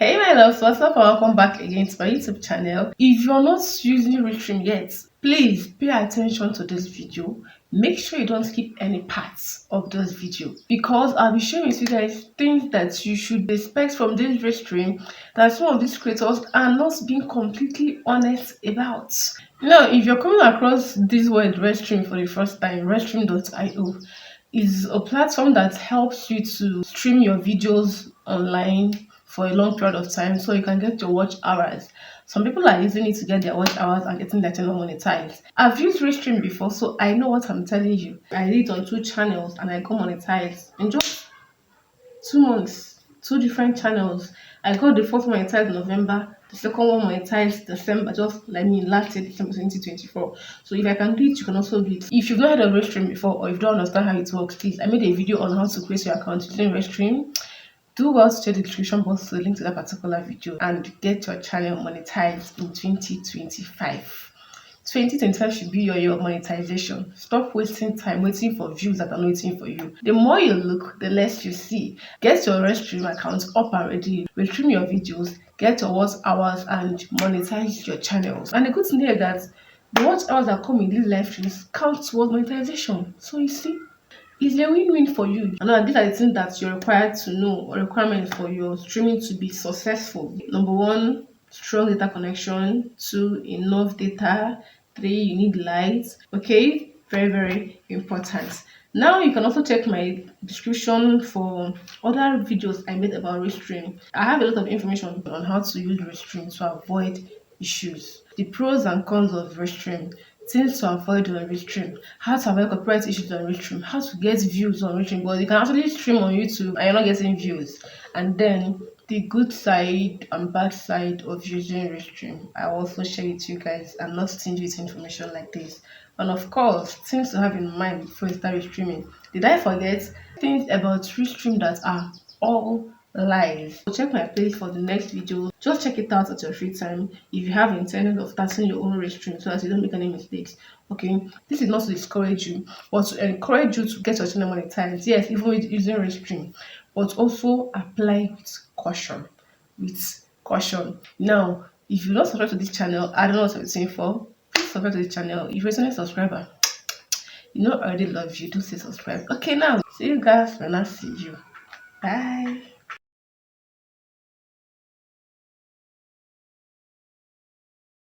Hey my loves, what's up? Welcome back again to my YouTube channel. If you're not using Restream yet, please pay attention to this video. Make sure you don't skip any parts of this video because I'll be sharing with you guys things that you should expect from this Restream that some of these creators are not being completely honest about. Now, if you're coming across this word Restream for the first time, Restream.io is a platform that helps you to stream your videos online for a long period of time so you can get your watch hours. Some people are using it to get their watch hours and getting their channel monetized. I've used Restream before, so I know what I'm telling you. I did it on 2 channels and I got monetized in just 2 months. 2 different channels. I got the first monetized November, the second one monetized December, just like me last year, December 2024. So if I can do it, you can also do it. If you've not heard of Restream before or if you don't understand how it works, please, I made a video on how to create your account using Restream. Do well to check the description box to the link to that particular video and get your channel monetized in 2025. 2025 should be your year of monetization. Stop wasting time waiting for views that are not waiting for you. The more you look, the less you see. Get your Restream account up and ready. Restream your videos, get your watch hours, and monetize your channels. And the good thing here is that the watch hours that come in these live streams count towards monetization. So you see, it's a win-win for you. And these are the things that you're required to know or requirements for your streaming to be successful. Number 1, strong data connection. 2, enough data. 3, you need light. Okay, very, very important. Now you can also check my description for other videos I made about Restream. I have a lot of information on how to use Restream to avoid issues, the pros and cons of Restream, things to avoid on Restream, how to avoid copyright issues on Restream, how to get views on Restream, but you can actually stream on YouTube and you're not getting views. And then the good side and bad side of using Restream, I will also share with you guys. I'm not stingy with information like this. And of course, things to have in mind before you start streaming. Did I forget things about Restream that are all live? So check my playlist for the next video. Just check it out at your free time if you have intended of starting your own Restream so that you don't make any mistakes. Okay, this is not to discourage you but to encourage you to get your channel monetized. Yes, even with using Restream, but also apply with caution. Now, if you're not subscribed to this channel, I don't know what you're waiting for. Please subscribe to this channel. If you're a subscriber, you know I already love you. Do say subscribe. Okay, now see you guys when I see you. Bye.